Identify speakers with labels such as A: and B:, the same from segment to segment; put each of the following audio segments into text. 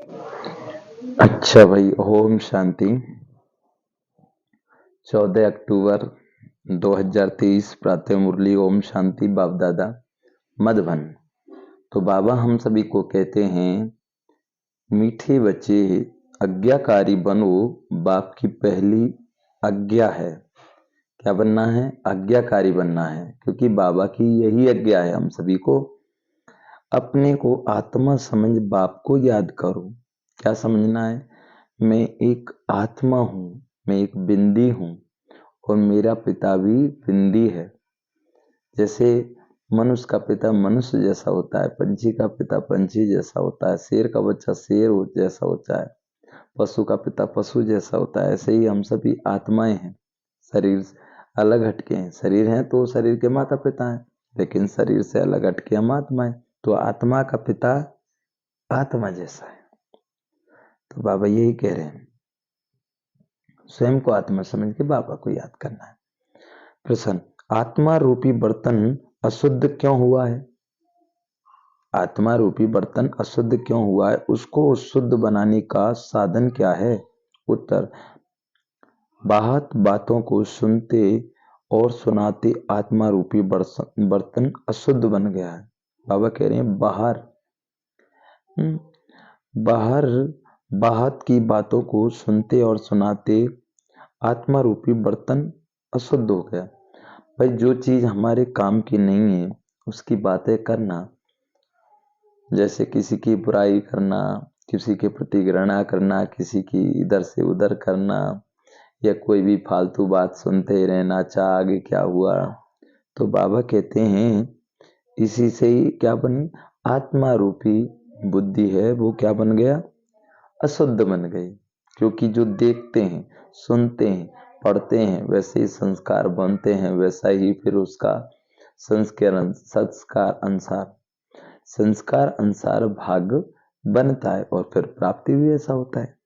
A: अच्छा भाई, ओम शांति। 14 अक्टूबर 2023 प्रातः मुरली। ओम शांति। बाप दादा मधुबन। तो बाबा हम सभी को कहते हैं, मीठे बच्चे आज्ञाकारी बनो। बाप की पहली आज्ञा है। क्या बनना है? आज्ञाकारी बनना है, क्योंकि बाबा की यही आज्ञा है हम सभी को। अपने को आत्मा समझ बाप को याद करो। क्या समझना है? मैं एक आत्मा हूँ, मैं एक बिंदी हूँ और मेरा पिता भी बिंदी है। जैसे मनुष्य का पिता मनुष्य जैसा होता है, पंछी का पिता पंछी जैसा होता है, शेर का बच्चा शेर जैसा होता है, पशु का पिता पशु जैसा होता है, ऐसे ही हम सभी आत्माएं हैं। शरीर अलग हटके हैं, शरीर हैं तो शरीर के माता पिता हैं, लेकिन शरीर से अलग हटके हम आत्मा है। तो आत्मा का पिता आत्मा जैसा है। तो बाबा यही कह रहे हैं, स्वयं को आत्मा समझ के बाबा को याद करना है। प्रश्न, आत्मा रूपी बर्तन अशुद्ध क्यों हुआ है? आत्मा रूपी बर्तन अशुद्ध क्यों हुआ है? उसको शुद्ध बनाने का साधन क्या है? उत्तर, बाहर बातों को सुनते और सुनाते आत्मा रूपी बर्तन अशुद्ध बन गया है। बाबा कह रहे हैं बाहर बाहर बाहर की बातों को सुनते और सुनाते आत्मा रूपी बर्तन अशुद्ध हो गया। भाई, जो चीज हमारे काम की नहीं है उसकी बातें करना, जैसे किसी की बुराई करना, किसी के प्रति घृणा करना, किसी की इधर से उधर करना, या कोई भी फालतू बात सुनते ही रहना, अच्छा आगे क्या हुआ। तो बाबा कहते हैं इसी से ही क्या बनी? आत्मा रूपी बुद्धि है वो क्या बन गया? अशुद्ध बन गई। क्योंकि जो देखते हैं, सुनते हैं, पढ़ते हैं, वैसे ही संस्कार बनते हैं, वैसा ही फिर उसका संस्कार अनुसार भाग्य बनता है और फिर प्राप्ति भी ऐसा होता है।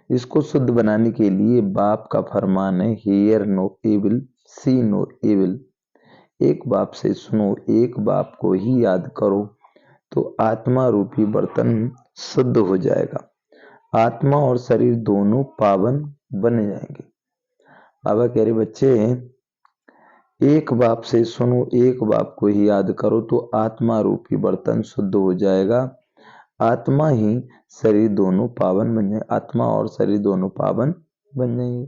A: इसको शुद्ध बनाने के लिए बाप का फरमान है, hear no evil, see no evil. एक बाप से सुनो, एक बाप को ही याद करो, तो आत्मा रूपी बर्तन शुद्ध हो जाएगा। आत्मा और शरीर दोनों पावन बन जाएंगे। बाबा कह रहे बच्चे, एक बाप से सुनो, एक बाप को ही याद करो, तो आत्मा रूपी बर्तन शुद्ध हो जाएगा। आत्मा ही शरीर दोनों पावन बन जाए, आत्मा और शरीर दोनों पावन बन जाएंगे।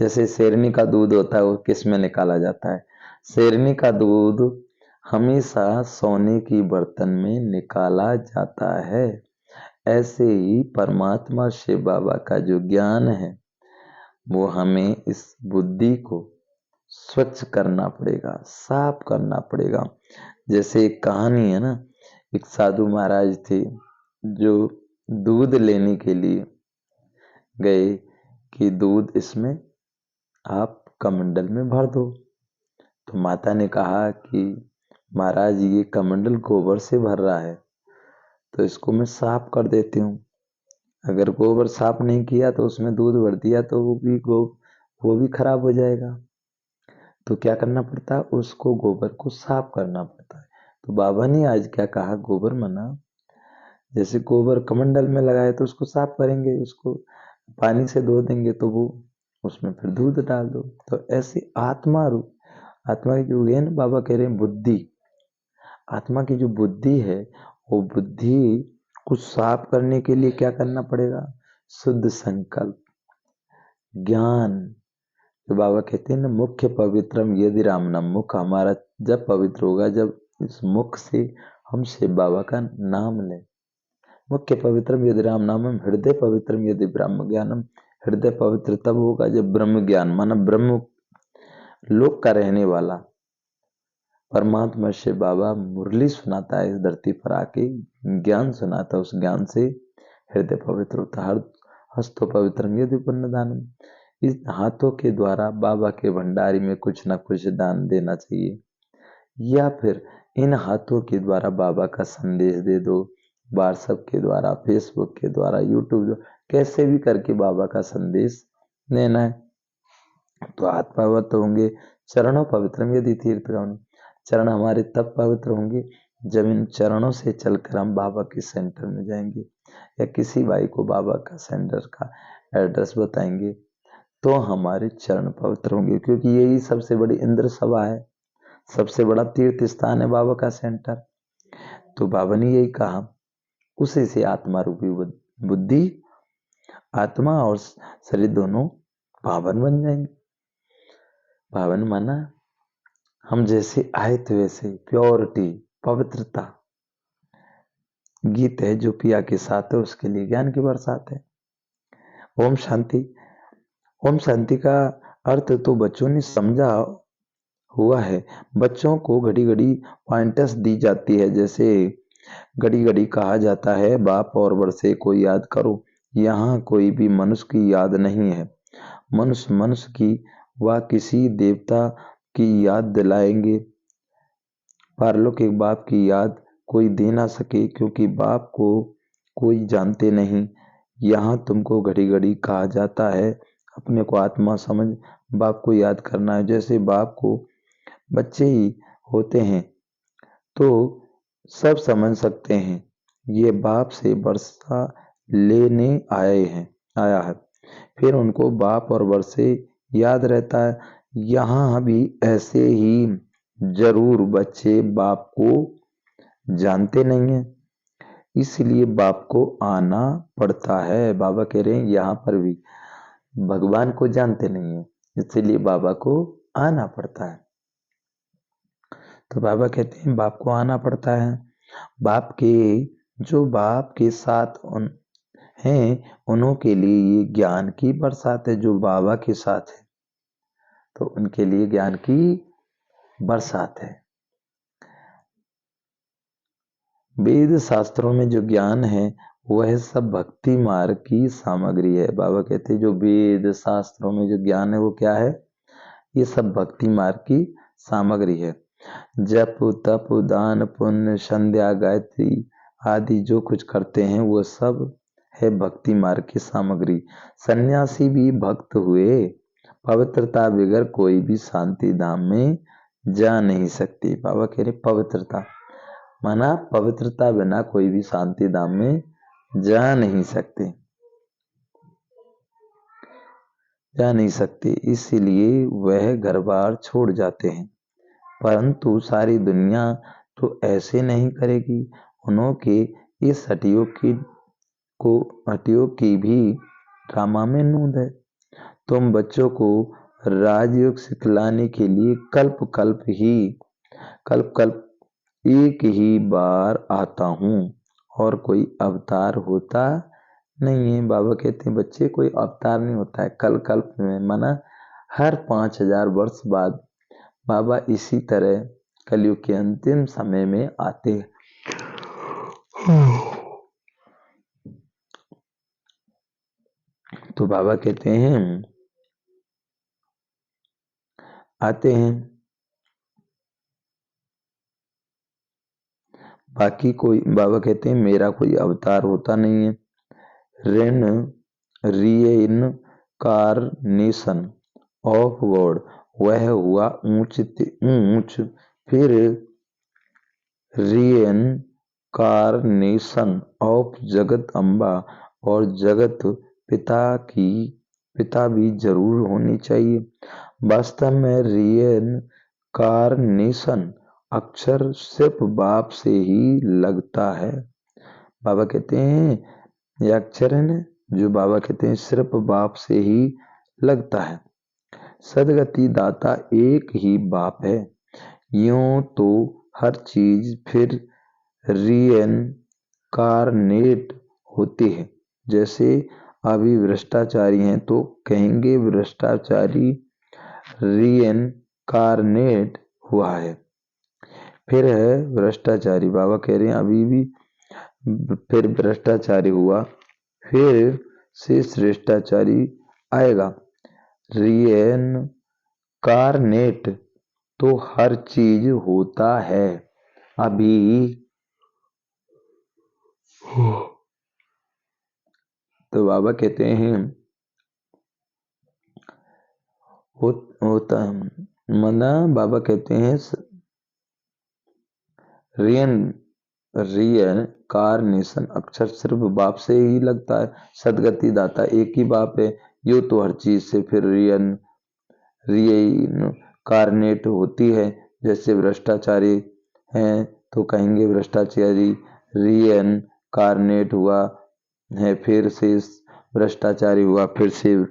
A: जैसे शेरनी का दूध होता है, वो किस में निकाला जाता है? शेरनी का दूध हमेशा सोने की बर्तन में निकाला जाता है। ऐसे ही परमात्मा शिव बाबा का जो ज्ञान है वो हमें इस बुद्धि को स्वच्छ करना पड़ेगा, साफ करना पड़ेगा। जैसे एक कहानी है ना, एक साधु महाराज थे जो दूध लेने के लिए गए कि दूध इसमें आप कमंडल में भर दो। तो माता ने कहा कि महाराज ये कमंडल गोबर से भर रहा है, तो इसको मैं साफ कर देती हूँ। अगर गोबर साफ नहीं किया तो उसमें दूध भर दिया तो वो भी खराब हो जाएगा। तो क्या करना पड़ता है? उसको गोबर को साफ करना पड़ता है। तो बाबा ने आज क्या कहा? गोबर मना, जैसे गोबर कमंडल में लगाए तो उसको साफ करेंगे, उसको पानी से धो देंगे, तो वो उसमें फिर दूध डाल दो। तो ऐसे आत्मा की जो है ना, बाबा कह रहे हैं बुद्धि, आत्मा की जो बुद्धि है वो बुद्धि को साफ करने के लिए क्या करना पड़ेगा? शुद्ध संकल्प, ज्ञान। जो बाबा कहते हैं ना, मुख्य पवित्रम यदि राम नाम। मुख हमारा जब पवित्र होगा जब इस मुख से हम शिव बाबा का नाम लें। मुख्य पवित्रम यदि राम नामम, हृदय पवित्रम यदि ब्रह्म ज्ञानम। हृदय पवित्र तब होगा जब ब्रह्म ज्ञान, माना ब्रह्म लोक का रहने वाला परमात्मा शिव बाबा मुरली सुनाता है, इस धरती पर आके ज्ञान सुनाता है, उस ज्ञान से हृदय पवित्र होता है। हस्तो पवित्रम यदि पुण्यदानम। इस हाथों के द्वारा बाबा के भंडारी में कुछ ना कुछ दान देना चाहिए, या फिर इन हाथों के द्वारा बाबा का संदेश दे दो। व्हाट्सएप के द्वारा, फेसबुक के द्वारा, यूट्यूब, कैसे भी करके बाबा का संदेश देना है। तो हाथ पवित्र होंगे, चरणों पवित्रम यदि तीर्थ गमन। चरण हमारे तब पवित्र होंगे जब इन चरणों से चलकर हम बाबा के सेंटर में जाएंगे या किसी भाई को बाबा का सेंटर का एड्रेस बताएंगे तो हमारे चरण पवित्र होंगे, क्योंकि यही सबसे बड़ी इंद्र सभा है, सबसे बड़ा तीर्थ स्थान है बाबा का सेंटर। तो बाबा ने यही कहा, उसी से आत्मा रूपी बुद्धि, आत्मा और शरीर दोनों पावन बन जाएंगे। पावन माना हम जैसे आए थे वैसे, प्योरिटी, पवित्रता। गीत है जो पिया के साथ है उसके लिए ज्ञान की बरसात है। ओम शांति। ओम शांति का अर्थ तो बच्चों ने समझा हुआ है। बच्चों को घड़ी घड़ी पॉइंटर्स दी जाती है, जैसे घड़ी घड़ी कहा जाता है बाप और वर्षे को याद करो। यहाँ कोई भी मनुष्य की याद नहीं है। मनुष्य मनुष्य की व किसी देवता की याद दिलाएंगे। पारलौकिक बाप की याद कोई दे ना सके, क्योंकि बाप को कोई जानते नहीं। यहाँ तुमको घड़ी घड़ी कहा जाता है अपने को आत्मा समझ बाप को याद करना है। जैसे बाप को बच्चे ही होते हैं तो सब समझ सकते हैं, ये बाप से वर्षा लेने आया है, फिर उनको बाप और वर्षे याद रहता है। यहाँ भी ऐसे ही जरूर बच्चे बाप को जानते नहीं है, इसलिए बाप को आना पड़ता है। बाबा कह रहे हैं यहाँ पर भी भगवान को जानते नहीं है, इसलिए बाबा को आना पड़ता है। तो बाबा कहते हैं बाप को आना पड़ता है। बाप के जो बाप के साथ हैं उन्हों के लिए ये ज्ञान की बरसात है। जो बाबा के साथ है तो उनके लिए ज्ञान की बरसात है। वेद शास्त्रों में जो ज्ञान है वह सब भक्ति मार्ग की सामग्री है। बाबा कहते हैं जो वेद शास्त्रों में जो ज्ञान है वो क्या है, ये सब भक्ति मार्ग की सामग्री है। जप तप दान पुण्य संध्या गायत्री आदि जो कुछ करते हैं वो सब है भक्ति मार्ग की सामग्री। सन्यासी भी भक्त हुए, पवित्रता बगैर कोई भी शांति धाम में जा नहीं सकती। बाबा कह रहे पवित्रता माना पवित्रता बिना कोई भी शांति धाम में जा नहीं सकते, इसीलिए वह घर बार छोड़ जाते हैं। परंतु सारी दुनिया तो ऐसे नहीं करेगी। उन्हों के इस हटियों की भी ड्रामा में नूंद है। तुम बच्चों को राजयोग सिखलाने के लिए कल्प कल्प एक ही बार आता हूँ और कोई अवतार होता नहीं है। बाबा कहते हैं बच्चे कोई अवतार नहीं होता है, कल्प में माना हर 5000 वर्ष बाद बाबा इसी तरह कलयुग के अंतिम समय में आते हैं। तो बाबा कहते हैं आते हैं, बाकी कोई, बाबा कहते हैं मेरा कोई अवतार होता नहीं है। रीइनकार्नेशन ऑफ गॉड वह हुआ ऊंच, फिर रीइनकार्नेशन ऑफ जगत अम्बा और जगत पिता भी जरूर होनी चाहिए। वास्तव में रीइनकार्नेशन अक्षर सिर्फ बाप से ही लगता है। बाबा कहते हैं यह अक्षर है ना जो बाबा कहते हैं सिर्फ बाप से ही लगता है। सदगति दाता एक ही बाप है। यूं तो हर चीज फिर रीइनकार्नेट होती है। जैसे अभी भ्रष्टाचारी हैं तो कहेंगे भ्रष्टाचारी रीइनकार्नेट हुआ है। फिर है भ्रष्टाचारी, बाबा कह रहे हैं अभी भी फिर भ्रष्टाचारी हुआ, फिर से श्रेष्ठाचारी आएगा। रीइनकार्नेट तो हर चीज होता है अभी। तो बाबा कहते हैं होता मना, बाबा कहते हैं रियन रियनकार्नेशन अक्षर सिर्फ बाप से ही लगता है। सदगति दाता एक ही बाप है। यो तो हर चीज से फिर रियनकार्नेट होती है। जैसे भ्रष्टाचारी हैं तो कहेंगे भ्रष्टाचारी रियनकार्नेट हुआ है, फिर से भ्रष्टाचारी हुआ, फिर से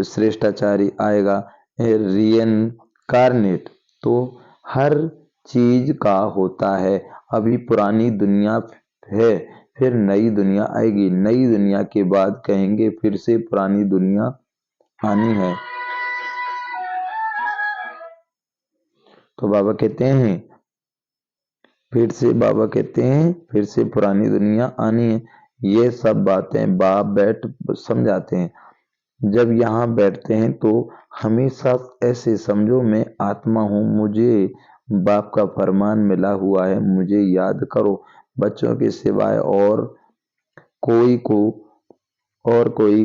A: श्रेष्ठाचारी आएगा। रियनकार्नेट तो हर चीज का होता है। अभी पुरानी दुनिया है, फिर नई दुनिया आएगी। नई दुनिया के बाद कहेंगे फिर से पुरानी दुनिया आनी है। तो बाबा कहते हैं फिर से पुरानी दुनिया आनी है। ये सब बातें बाप बैठ समझाते हैं। जब यहाँ बैठते हैं तो हमेशा ऐसे समझो मैं आत्मा हूँ, मुझे बाप का फरमान मिला हुआ है, मुझे याद करो। बच्चों के सिवाय और कोई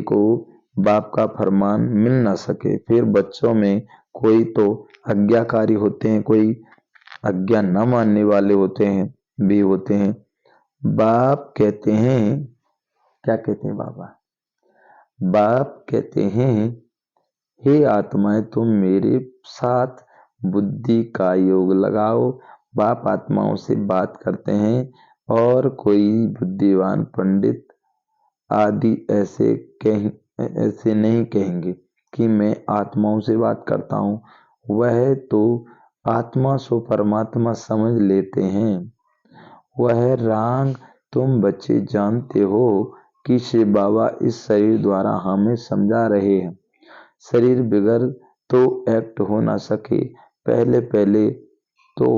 A: को बाप का फरमान मिल ना सके। फिर बच्चों में कोई तो आज्ञाकारी होते हैं, कोई आज्ञा न मानने वाले होते हैं। बाप कहते हैं, क्या कहते हैं बाबा? बाप कहते हैं हे आत्माएं तुम मेरे साथ बुद्धि का योग लगाओ। बाप आत्माओं से बात करते हैं और कोई बुद्धिवान पंडित आदि ऐसे नहीं कहेंगे कि मैं आत्माओं से बात करता हूँ। वह तो आत्मा सो परमात्मा समझ लेते हैं। वह राग तुम बच्चे जानते हो कि शिव बाबा इस शरीर द्वारा हमें समझा रहे हैं। शरीर बिगड़ तो एक्ट हो ना सके। पहले तो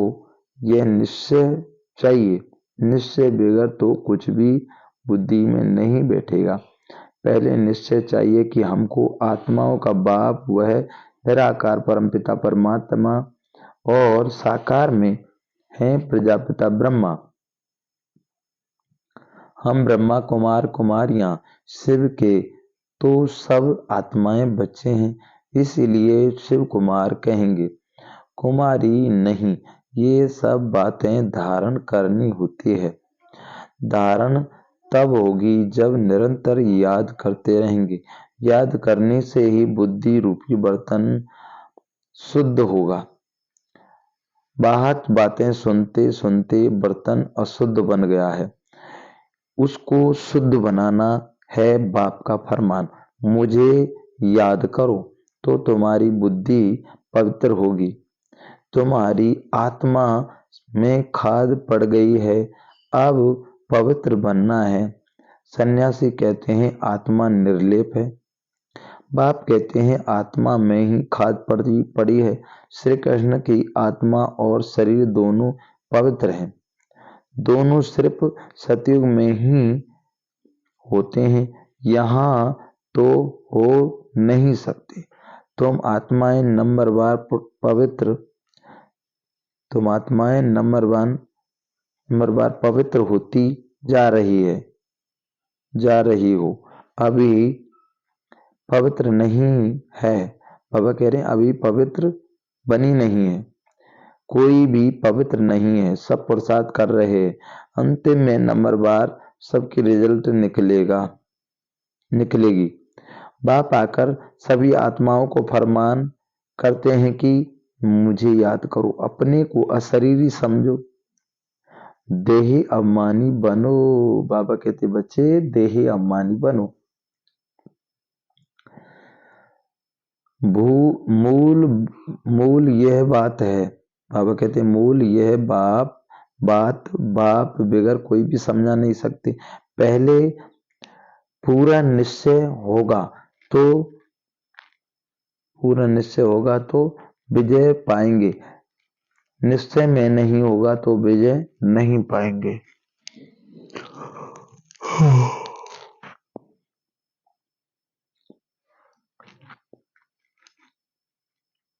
A: यह निश्चय चाहिए। निश्चय बिगड़ तो कुछ भी बुद्धि में नहीं बैठेगा। पहले निश्चय चाहिए कि हमको आत्माओं का बाप वह निराकार परमपिता परमात्मा और साकार में है प्रजापिता ब्रह्मा। हम ब्रह्मा कुमार कुमारियां शिव के तो सब आत्माएं बच्चे हैं, इसीलिए शिव कुमार कहेंगे, कुमारी नहीं। ये सब बातें धारण करनी होती है। धारण तब होगी जब निरंतर याद करते रहेंगे। याद करने से ही बुद्धि रूपी बर्तन शुद्ध होगा। बाहर बातें सुनते सुनते बर्तन अशुद्ध बन गया है, उसको शुद्ध बनाना है बाप का फरमान। मुझे याद करो तो तुम्हारी बुद्धि पवित्र होगी। तुम्हारी आत्मा में खाद पड़ गई है, अब पवित्र बनना है। सन्यासी कहते हैं आत्मा निर्लेप है। बाप कहते हैं आत्मा में ही खाद पड़ी है। श्री कृष्ण की आत्मा और शरीर दोनों पवित्र हैं। दोनों सिर्फ सतयुग में ही होते हैं, यहाँ तो हो नहीं सकते। तुम आत्माएं नंबरवार पवित्र होती जा रही हो। अभी पवित्र नहीं है। बाबा कह रहे हैं अभी पवित्र बनी नहीं है। कोई भी पवित्र नहीं है, सब पुरुषार्थ कर रहे हैं। अंतिम में नंबरवार सबकी रिजल्ट निकलेगी। बाप आकर सभी आत्माओं को फरमान करते हैं कि मुझे याद करो, अपने को अशरीरी समझो, देही अभिमानी बनो। बाबा कहते बच्चे देही अभिमानी बनो। मूल यह बात है। बाबा कहते मूल यह बात बगैर कोई भी समझा नहीं सकते। पहले पूरा निश्चय होगा तो विजय पाएंगे। निश्चय में नहीं होगा तो विजय नहीं पाएंगे।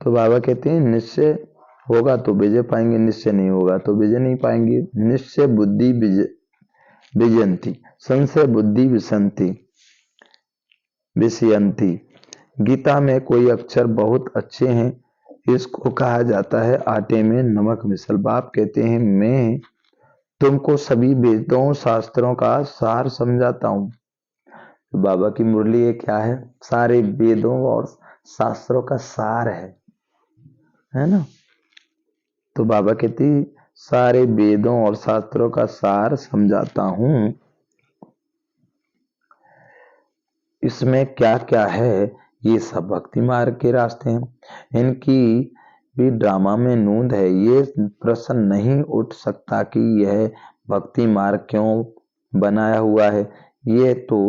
A: तो बाबा कहते हैं निश्चय होगा तो विजय पाएंगे, निश्चय नहीं होगा तो विजय नहीं पाएंगे। निश्चय बुद्धि विजयंती, संशय बुद्धि विषयंती। गीता में कोई अक्षर बहुत अच्छे हैं, इसको कहा जाता है आटे में नमक मिसल। बाप कहते हैं मैं तुमको सभी वेदों शास्त्रों का सार समझाता हूँ। तो बाबा की मुरली ये क्या है? सारे वेदों और शास्त्रों का सार है ना। तो बाबा कहती सारे वेदों और शास्त्रों का सार समझाता हूँ। इसमें क्या क्या है? ये सब भक्ति मार्ग के रास्ते हैं। इनकी भी ड्रामा में नूंद है। ये प्रश्न नहीं उठ सकता कि यह भक्ति मार्ग क्यों बनाया हुआ है। ये तो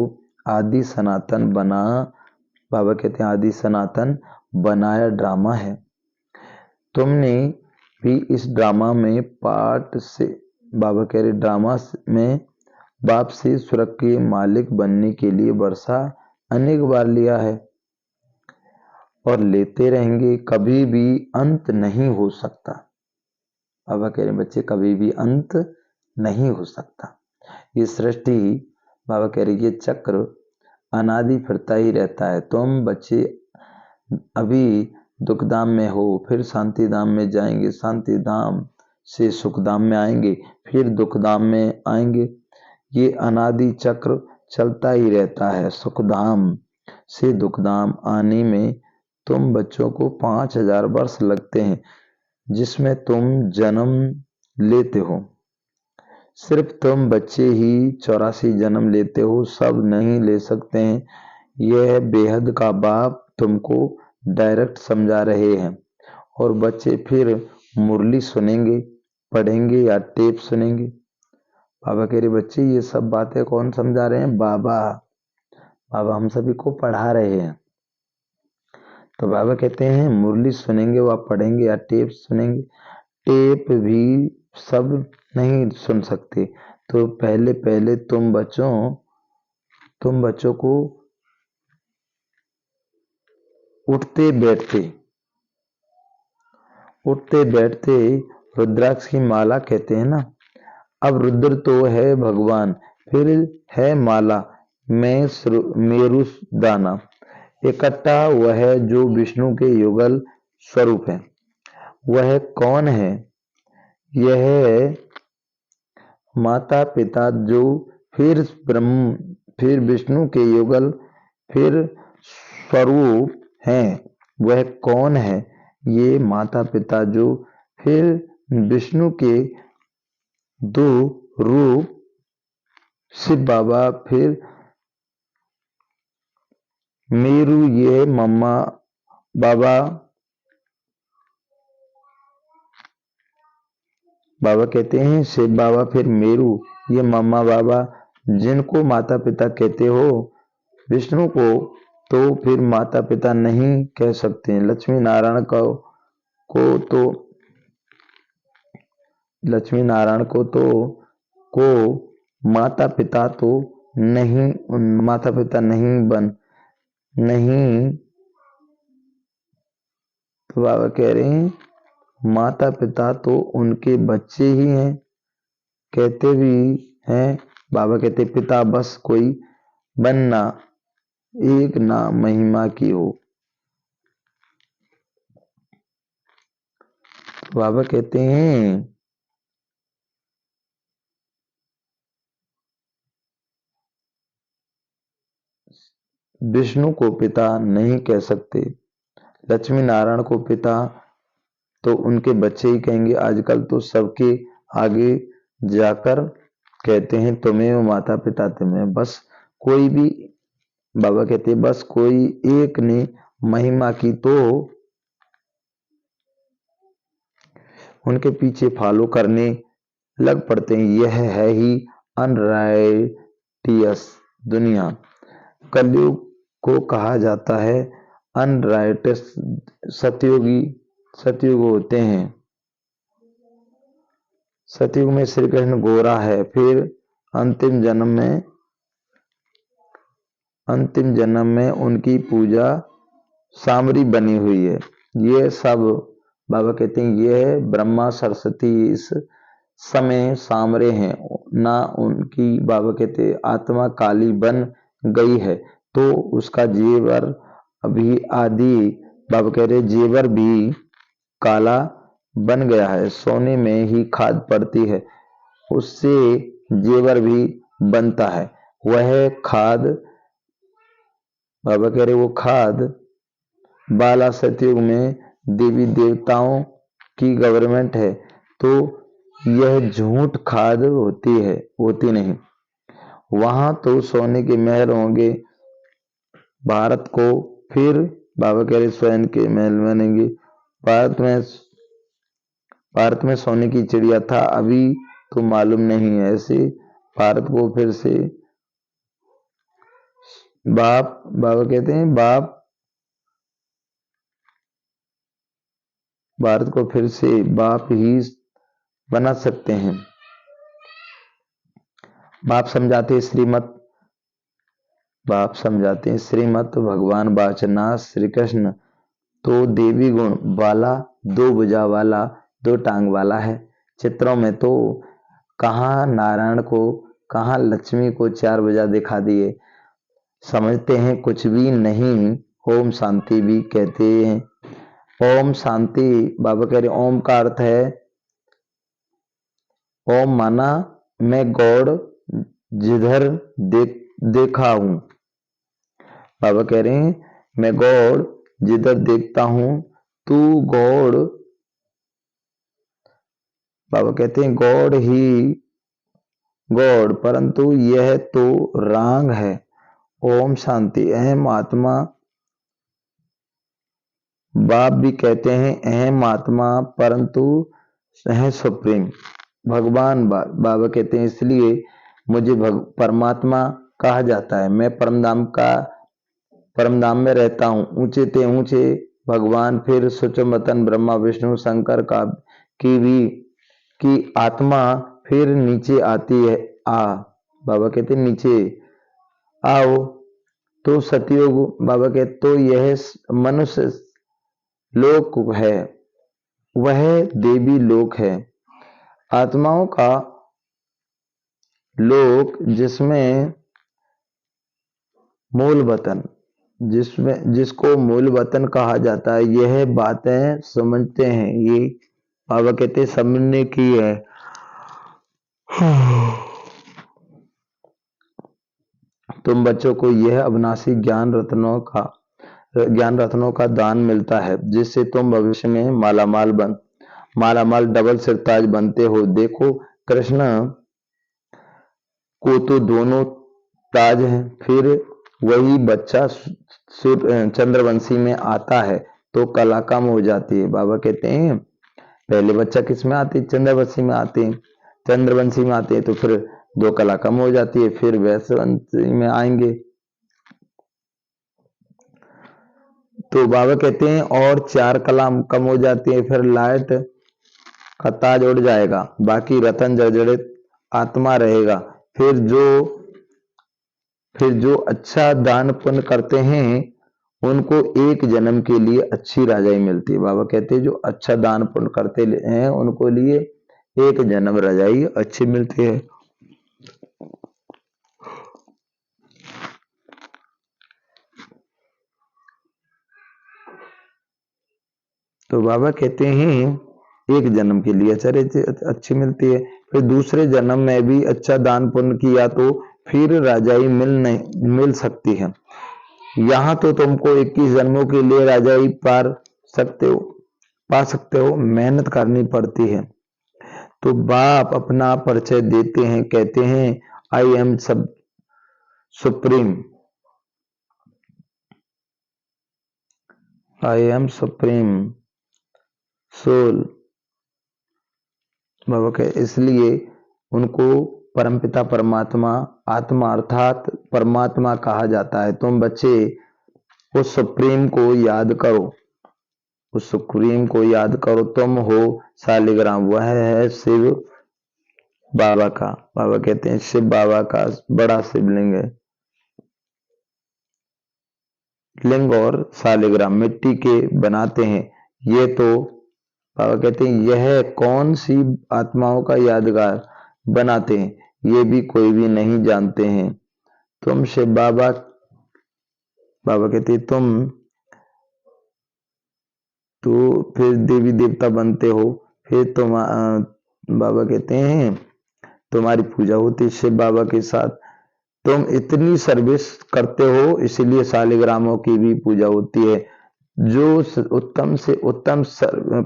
A: आदि सनातन बाबा कहते हैं आदि सनातन बनाया ड्रामा है। तुमने भी इस ड्रामा में पार्ट से, बाबा कह रहे ड्रामा में बाप से स्वर्ग के मालिक बनने के लिए वर्षा अनेक बार लिया है और लेते रहेंगे। कभी भी अंत नहीं हो सकता। बाबा कह रहे बच्चे कभी भी अंत नहीं हो सकता। ये सृष्टि, बाबा कह रहे ये चक्र अनादि फिरता ही रहता है। तुम बच्चे अभी दुख धाम में हो, फिर शांति धाम में जाएंगे, शांति धाम से सुख धाम में आएंगे, फिर दुख धाम में आएंगे। ये अनादि चक्र चलता ही रहता है। सुख धाम से दुख धाम आने में तुम बच्चों को 5000 वर्ष लगते हैं, जिसमें तुम जन्म लेते हो। सिर्फ तुम बच्चे ही 84 जन्म लेते हो, सब नहीं ले सकते हैं। यह बेहद का बाप तुमको डायरेक्ट समझा रहे हैं। और बच्चे फिर मुरली सुनेंगे, पढ़ेंगे या टेप सुनेंगे। बाबा कह रहे बच्चे ये सब बातें कौन समझा रहे हैं? बाबा हम सभी को पढ़ा रहे हैं। तो बाबा कहते हैं मुरली सुनेंगे व पढ़ेंगे या टेप सुनेंगे। टेप भी सब नहीं सुन सकते। तो पहले तुम बच्चों को उठते बैठते रुद्राक्ष की माला कहते हैं ना। अब रुद्र तो है भगवान, फिर है माला में मेरु दाना। इकट्ठा वह जो विष्णु के युगल स्वरूप है। वह कौन है? यह माता पिता जो फिर विष्णु के युगल फिर स्वरूप हैं। वह कौन है? ये माता पिता जो फिर विष्णु के दो रूप, शिव बाबा फिर मेरू। ये मम्मा बाबा कहते हैं शिव बाबा फिर मेरू। ये मम्मा बाबा जिनको माता पिता कहते हो। विष्णु को तो फिर माता पिता नहीं कह सकते। लक्ष्मी नारायण को माता पिता तो नहीं, माता पिता नहीं। तो बाबा कह रहे हैं माता पिता तो उनके बच्चे ही हैं, कहते भी हैं। बाबा कहते पिता बस कोई बनना, एक ना महिमा की हो। बाबा कहते हैं विष्णु को पिता नहीं कह सकते। लक्ष्मी नारायण को पिता तो उनके बच्चे ही कहेंगे। आजकल तो सबके आगे जाकर कहते हैं तुम्हें माता पिता तुम्हें। बस कोई भी, बाबा कहते हैं बस कोई एक ने महिमा की तो उनके पीछे फॉलो करने लग पड़ते हैं। यह है ही अनराइटियस दुनिया। कलयुग को कहा जाता है अनराइटियस। सतयुग होते हैं। सतयुग में श्री कृष्ण गोरा है, फिर अंतिम जन्म में उनकी पूजा सामरी बनी हुई है। ये सब बाबा कहते हैं ये ब्रह्मा सरस्वती इस समय सामरे हैं ना। उनकी बाबा कहते आत्मा काली बन गई है तो उसका जेवर अभी आदि, बाबा कह रहे जेवर भी काला बन गया है। सोने में ही खाद पड़ती है, उससे जेवर भी बनता है। वह खाद, बाबा कह रहे वो खाद बाला सतयुग में देवी देवताओं की गवर्नमेंट है, तो यह झूठ खाद होती नहीं। वहां तो सोने के महल होंगे। भारत को फिर बाबा कह रहे स्वर्ण के महल बनेंगे। भारत में सोने की चिड़िया था, अभी तो मालूम नहीं है। ऐसे भारत को फिर से बाबा कहते हैं भारत को फिर से बाप ही बना सकते हैं। बाप समझाते हैं श्रीमत भगवान वाचना श्री कृष्ण तो देवी गुण वाला, दो भुजा वाला, दो टांग वाला है। चित्रों में तो कहाँ नारायण को, कहाँ लक्ष्मी को चार भुजा दिखा दिए। समझते हैं कुछ भी नहीं। ओम शांति भी कहते हैं। ओम शांति, बाबा कह रहे ओम का अर्थ है, ओम माना मैं गॉड जिधर देखा हूं। बाबा कह रहे हैं मैं गॉड जिधर देखता हूं, तू गॉड, बाबा कहते हैं गॉड ही गॉड, परंतु यह तो रांग है। ओम शांति। अहम आत्मा, बाप भी कहते हैं अहम आत्मा, परंतु है सुप्रीम भगवान। बाबा कहते हैं इसलिए मुझे परमात्मा कहा जाता है। मैं परमधाम में रहता हूँ। ऊंचे ते ऊंचे भगवान, फिर सुचमतन ब्रह्मा विष्णु शंकर का की आत्मा फिर नीचे आती है। बाबा कहते नीचे आओ तो सतयुग, बाबा कहते तो यह मनुष्य लोक है, वह देवी लोक है, आत्माओं का लोक, जिसमें मूल वतन, जिसको मूल वतन कहा जाता है। यह बातें समझते हैं, ये बाबा कहते समझने की है। तुम बच्चों को यह अविनाशी ज्ञान रत्नों का दान मिलता है, जिससे तुम भविष्य में मालामाल डबल सिरताज बनते हो। देखो कृष्ण को तो दोनों ताज हैं, फिर वही बच्चा चंद्रवंशी में आता है तो कला कम हो जाती है। बाबा कहते हैं पहले बच्चा किस में आती है, चंद्रवंशी में आते हैं, चंद्रवंशी में आते हैं तो फिर दो कला कम हो जाती है, फिर वैश्यवंशी में आएंगे। तो बाबा कहते हैं और चार कला कम हो जाती है, फिर लाइट का ताज उड़ जाएगा, बाकी रतन जर्जरित आत्मा रहेगा। फिर जो अच्छा दान पुण्य करते हैं उनको एक जन्म के लिए अच्छी राजाई मिलती है। बाबा कहते हैं जो अच्छा दान पुण्य करते हैं उनको लिए एक जन्म राजाई अच्छी मिलती है। तो बाबा कहते हैं एक जन्म के लिए अच्छी मिलती है, फिर दूसरे जन्म में भी अच्छा दान पुण्य किया तो फिर राजाई मिल सकती है। यहाँ तो तुमको 21 जन्मों के लिए राजाई पा सकते हो, मेहनत करनी पड़ती है। तो बाप अपना परिचय देते हैं, कहते हैं आई एम सुप्रीम सोल। बाबा के इसलिए उनको परमपिता परमात्मा, आत्मा अर्थात परमात्मा कहा जाता है। तुम बच्चे उस सुप्रीम को याद करो, उस सुप्रीम को याद करो। तुम हो शालिग्राम, वह है शिव बाबा का। बाबा कहते हैं शिव बाबा का बड़ा शिवलिंग है। लिंग और शालिग्राम मिट्टी के बनाते हैं। ये तो बाबा कहते हैं यह कौन सी आत्माओं का यादगार बनाते हैं, ये भी कोई भी नहीं जानते हैं। तुम शिव बाबा कहते तुम तो फिर देवी देवता बनते हो, फिर तुम बाबा कहते हैं तुम्हारी पूजा होती है शिव बाबा के साथ। तुम इतनी सर्विस करते हो इसलिए शालिग्रामों की भी पूजा होती है। जो उत्तम से उत्तम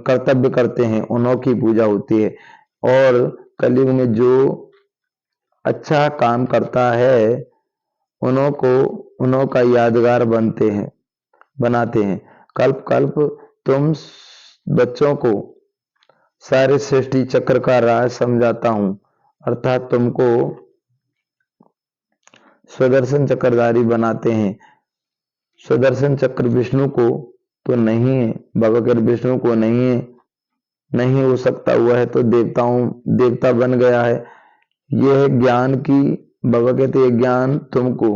A: कर्तव्य करते हैं उन्हों की पूजा होती है। और कलयुग में जो अच्छा काम करता है उन्हों का यादगार बनाते हैं। कल्प कल्प तुम बच्चों को सारे सृष्टि चक्र का राज समझाता हूं, अर्थात तुमको सुदर्शन चक्रधारी बनाते हैं। सुदर्शन चक्र विष्णु को तो नहीं है, बाबा के विष्णु को नहीं है, नहीं हो सकता, हुआ है तो देवता बन गया है। यह ज्ञान की बाबा कहते हैं ज्ञान तुमको,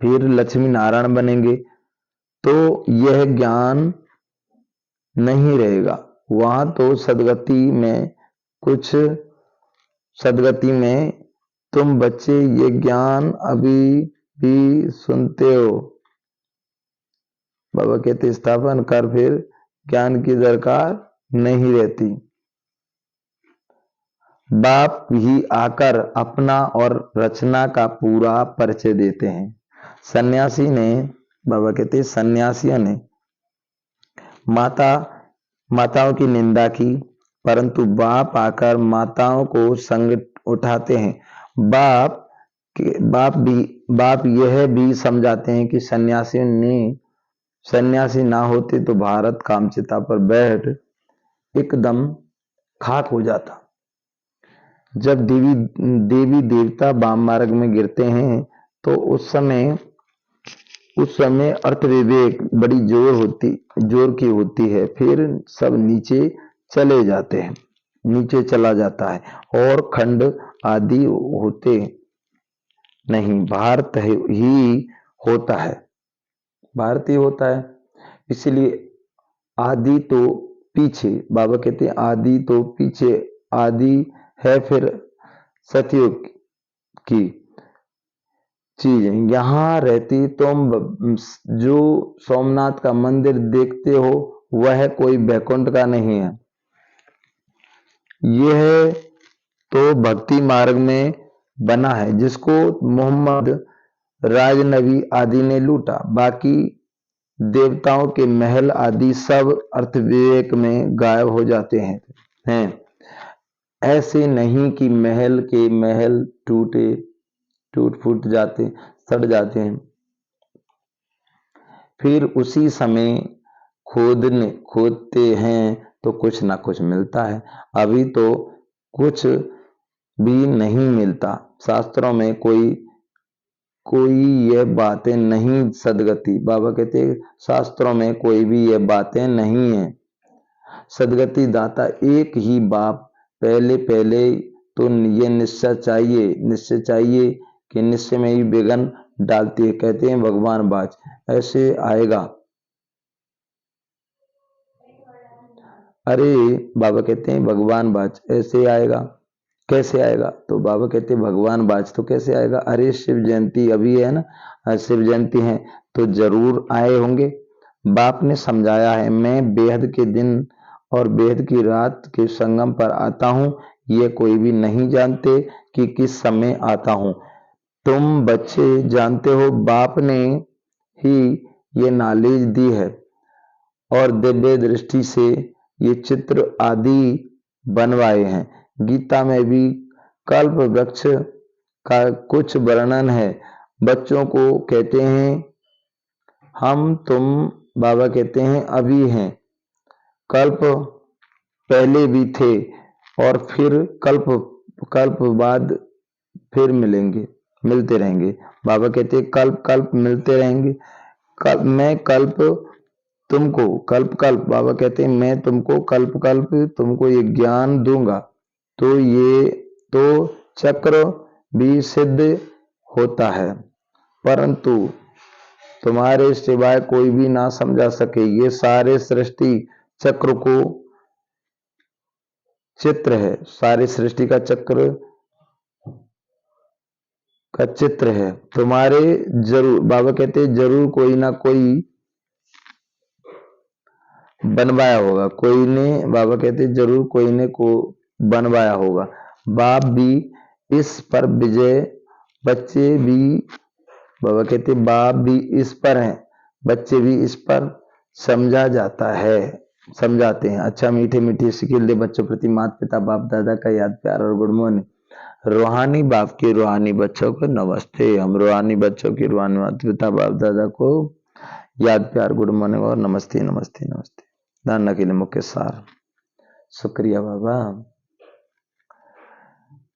A: फिर लक्ष्मी नारायण बनेंगे तो यह ज्ञान नहीं रहेगा। वहां तो सदगति में तुम बच्चे ये ज्ञान अभी भी सुनते हो। बाबा कहते स्थापन कर, फिर ज्ञान की दरकार नहीं रहती। बाप ही आकर अपना और रचना का पूरा परिचय देते हैं। सन्यासी ने, बाबा कहते सन्यासियों ने माताओं की निंदा की, परंतु बाप आकर माताओं को संग उठाते हैं। बाप यह भी समझाते हैं कि सन्यासी ना होते तो भारत कामचिता पर बैठ एकदम खाक हो जाता। जब देवी देवता वाम मार्ग में गिरते हैं तो उस समय अर्थ विवेक बड़ी जोर की होती है, फिर सब नीचे चला जाता है और खंड आदि होते नहीं, भारत ही होता है। इसलिए आदि तो पीछे, बाबा कहते हैं आदि तो पीछे, आदि है फिर सतयुग की चीज यहां रहती। तुम जो सोमनाथ का मंदिर देखते हो वह कोई बैकुंठ का नहीं है, यह तो भक्ति मार्ग में बना है जिसको मोहम्मद राजनबी आदि ने लूटा। बाकी देवताओं के महल आदि सब अर्थ विवेक में गायब हो जाते हैं। ऐसे नहीं कि महल के महल टूट फूट जाते, सड़ जाते हैं, फिर उसी समय खोदते हैं तो कुछ ना कुछ मिलता है। अभी तो कुछ भी नहीं मिलता। शास्त्रों में कोई यह बातें नहीं सदगति, बाबा कहते शास्त्रों में कोई भी यह बातें नहीं है। सदगति दाता एक ही बाप। पहले तो ये निश्चय चाहिए कि निश्चय में ही विघ्न डालती है। कहते हैं भगवान बाज ऐसे आएगा। अरे बाबा कहते हैं भगवान बाज ऐसे आएगा, कैसे आएगा? तो बाबा कहते हैं भगवान बाज तो कैसे आएगा? अरे शिव जयंती अभी है ना, शिव जयंती है तो जरूर आए होंगे। बाप ने समझाया है, मैं बेहद के दिन और बेहद की रात के संगम पर आता हूं, ये कोई भी नहीं जानते कि किस समय आता हूं। तुम बच्चे जानते हो, बाप ने ही ये नॉलेज दी है और दिव्य दृष्टि से ये चित्र आदि बनवाए हैं। गीता में भी कल्प वृक्ष का कुछ वर्णन है। बच्चों को कहते हैं हम तुम, बाबा कहते हैं अभी हैं, कल्प पहले भी थे और फिर कल्प बाद फिर मिलते रहेंगे। बाबा कहते हैं कल्प मिलते रहेंगे। मैं कल्प बाबा कहते हैं मैं तुमको कल्प तुमको ये ज्ञान दूंगा तो ये तो चक्र भी सिद्ध होता है, परंतु तुम्हारे सिवाय कोई भी ना समझा सके। ये सारे सृष्टि चक्र को चित्र है, सारी सृष्टि का चित्र है। तुम्हारे जरूर, बाबा कहते हैं जरूर कोई ना कोई बनवाया होगा, कोई ने, बाबा कहते जरूर कोई ने को बनवाया होगा। बाप भी इस पर विजय, बच्चे भी, बाबा कहते बाप भी इस पर हैं, बच्चे भी इस पर समझा जाता है, समझाते हैं। अच्छा मीठे मीठे सिकिल दे बच्चों प्रति माता पिता बाप दादा का याद प्यार और गुड मॉर्निंग। रूहानी बाप के रूहानी बच्चों को नमस्ते। हम रूहानी बच्चों की रूहानी माता पिता बाप दादा को याद प्यार गुड मॉर्निंग और नमस्ते नमस्ते नमस्ते। धारणा के लिए मुख्य सार। शुक्रिया बाबा।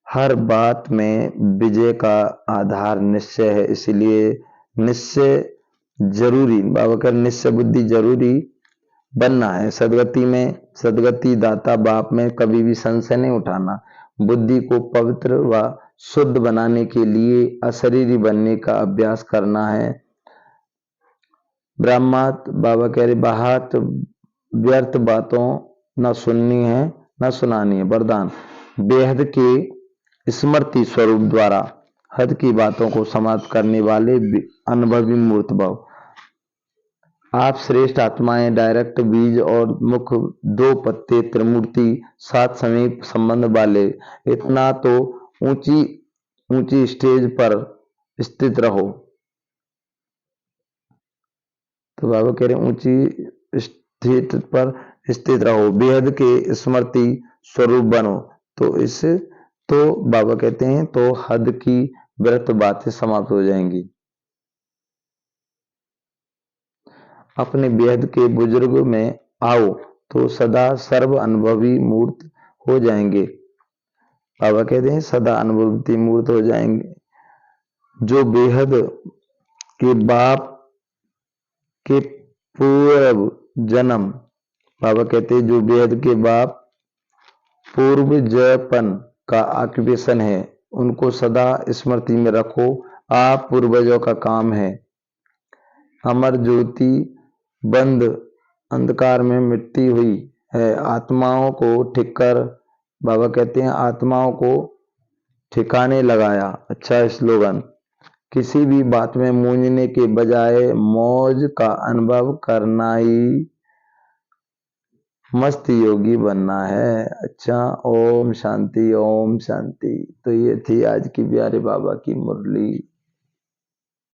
A: हर बात में विजय का आधार निश्चय है, इसलिए निश्चय जरूरी, बाबा का निश्चय बुद्धि जरूरी बनना है। सदगति में, सदगति दाता बाप में कभी भी संशय नहीं उठाना। बुद्धि को पवित्र व शुद्ध बनाने के लिए अशरीरी बनने का अभ्यास करना है। ब्रह्मात बाबा कह रहे बाहत व्यर्थ बातों न सुननी है न सुनानी है। वरदान बेहद के स्मृति स्वरूप द्वारा हद की बातों को समाप्त करने वाले अनुभवी मूर्त भव। आप श्रेष्ठ आत्माएं, डायरेक्ट बीज और मुख दो पत्ते त्रिमूर्ति, सात समीप संबंध वाले, इतना तो ऊंची ऊंची स्टेज पर स्थित रहो। तो बाबा कह रहे ऊंची स्थित पर स्थित रहो, बेहद के स्मृति स्वरूप बनो। तो इससे तो बाबा कहते हैं तो हद की व्रत बातें समाप्त हो जाएंगी। अपने बेहद के बुजुर्ग में आओ तो सदा सर्व अनुभवी मूर्त हो जाएंगे। बाबा कहते हैं सदा अनुभवी मूर्त हो जाएंगे। जो बेहद के बाप के पूर्व जन्म, बाबा कहते हैं जो बेहद के बाप पूर्व जपन का ऑक्यूपेशन है, उनको सदा स्मृति में रखो। आप पूर्वजों का काम है। अमर ज्योति बंद अंधकार में मिटती हुई है, आत्माओं को ठीक कर, बाबा कहते हैं आत्माओं को ठिकाने लगाया। अच्छा स्लोगन, किसी भी बात में मूंझने के बजाय मौज का अनुभव करना ही मस्त योगी बनना है। अच्छा ओम शांति ओम शांति। तो ये थी आज की प्यारे बाबा की मुरली।